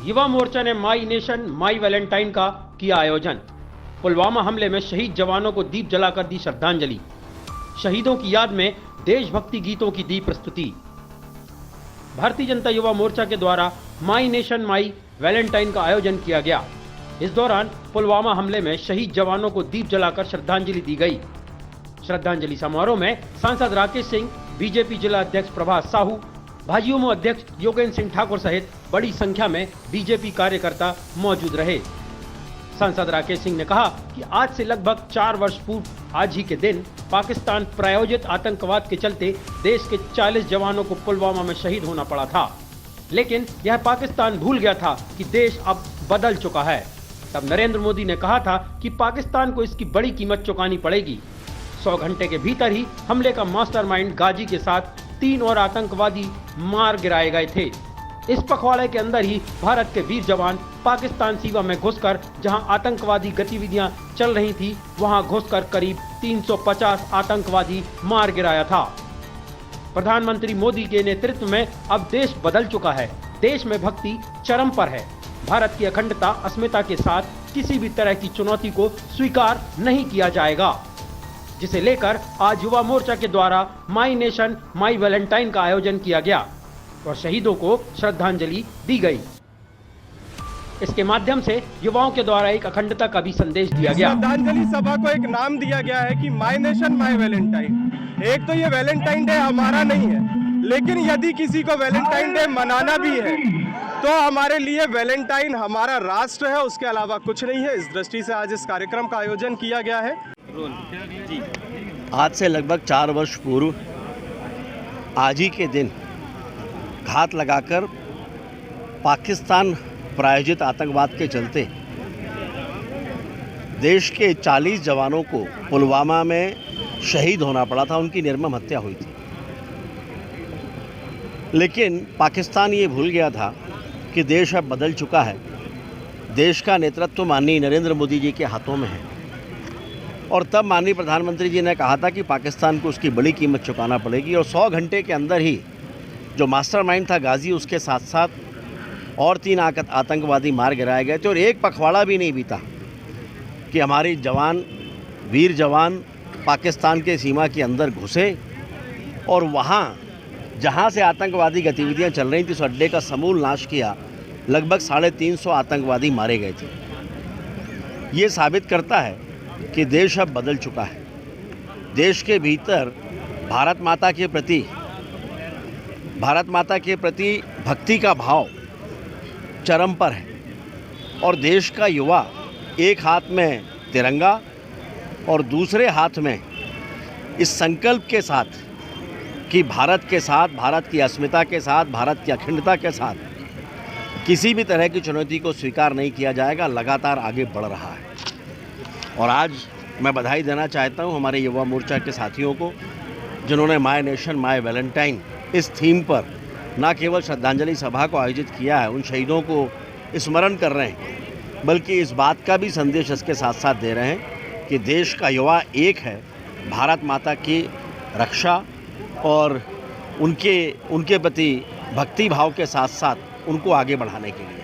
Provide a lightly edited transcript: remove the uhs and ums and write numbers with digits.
युवा मोर्चा ने my nation my Valentine का किया आयोजन। पुलवामा हमले में शहीद जवानों को दीप जलाकर दी श्रद्धांजलि। शहीदों की याद में देशभक्ति गीतों की दी प्रस्तुति। भारतीय जनता युवा मोर्चा के द्वारा माई नेशन माई वैलेंटाइन का आयोजन किया गया। इस दौरान पुलवामा हमले में शहीद जवानों को दीप जलाकर श्रद्धांजलि दी गई। श्रद्धांजलि समारोह में सांसद राकेश सिंह, बीजेपी जिला अध्यक्ष प्रभात साहू, भाजयुमो अध्यक्ष योगेंद्र सिंह ठाकुर सहित बड़ी संख्या में बीजेपी कार्यकर्ता मौजूद रहे। सांसद राकेश सिंह ने कहा कि आज से लगभग 4 वर्ष पूर्व आज ही के दिन पाकिस्तान प्रायोजित आतंकवाद के चलते देश के 40 जवानों को पुलवामा में शहीद होना पड़ा था, लेकिन यह पाकिस्तान भूल गया था कि देश अब बदल चुका है। तब नरेंद्र मोदी ने कहा था कि पाकिस्तान को इसकी बड़ी कीमत चुकानी पड़ेगी। 100 घंटे के भीतर ही हमले का मास्टरमाइंड गाजी के साथ 3 और आतंकवादी मार गिराए गए थे। इस पखवाड़े के अंदर ही भारत के वीर जवान पाकिस्तान सीमा में घुसकर जहां आतंकवादी गतिविधियां चल रही थी, वहां घुसकर करीब 350 आतंकवादी मार गिराया था। प्रधानमंत्री मोदी के नेतृत्व में अब देश बदल चुका है। देश में भक्ति चरम पर है। भारत की अखंडता, अस्मिता के साथ किसी भी तरह की चुनौती को स्वीकार नहीं किया जाएगा, जिसे लेकर आज युवा मोर्चा के द्वारा माई नेशन माई वैलेंटाइन का आयोजन किया गया और शहीदों को श्रद्धांजलि दी गई। इसके माध्यम से युवाओं के द्वारा एक अखंडता का भी संदेश दिया गया। श्रद्धांजलि सभा को एक नाम दिया गया है कि माई नेशन माई वैलेंटाइन। एक तो ये वैलेंटाइन डे हमारा नहीं है, लेकिन यदि किसी को वैलेंटाइन डे मनाना भी है तो हमारे लिए वैलेंटाइन हमारा राष्ट्र है, उसके अलावा कुछ नहीं है। इस दृष्टि से आज इस कार्यक्रम का आयोजन किया गया है। आज से लगभग 4 वर्ष पूर्व आज ही के दिन घात लगाकर पाकिस्तान प्रायोजित आतंकवाद के चलते देश के 40 जवानों को पुलवामा में शहीद होना पड़ा था। उनकी निर्मम हत्या हुई थी, लेकिन पाकिस्तान ये भूल गया था कि देश अब बदल चुका है। देश का नेतृत्व माननीय नरेंद्र मोदी जी के हाथों में है और तब माननीय प्रधानमंत्री जी ने कहा था कि पाकिस्तान को उसकी बड़ी कीमत चुकाना पड़ेगी और 100 घंटे के अंदर ही जो मास्टरमाइंड था गाजी, उसके साथ साथ और 3 आतंकवादी मार गिराए गए थे और एक पखवाड़ा भी नहीं बीता कि हमारे जवान, वीर जवान पाकिस्तान के सीमा के अंदर घुसे और वहाँ जहाँ से आतंकवादी गतिविधियाँ चल रही थी उस अड्डे का समूल नाश किया। लगभग 350 आतंकवादी मारे गए थे। ये साबित करता है कि देश अब बदल चुका है। देश के भीतर भारत माता के प्रति भक्ति का भाव चरम पर है और देश का युवा एक हाथ में तिरंगा और दूसरे हाथ में इस संकल्प के साथ कि भारत के साथ, भारत की अस्मिता के साथ, भारत की अखंडता के साथ किसी भी तरह की चुनौती को स्वीकार नहीं किया जाएगा, लगातार आगे बढ़ रहा है। और आज मैं बधाई देना चाहता हूं हमारे युवा मोर्चा के साथियों को, जिन्होंने माई नेशन माई वैलेंटाइन इस थीम पर न केवल श्रद्धांजलि सभा को आयोजित किया है, उन शहीदों को स्मरण कर रहे हैं, बल्कि इस बात का भी संदेश इसके साथ साथ दे रहे हैं कि देश का युवा एक है भारत माता की रक्षा और उनके प्रति भक्ति भाव के साथ साथ उनको आगे बढ़ाने के लिए।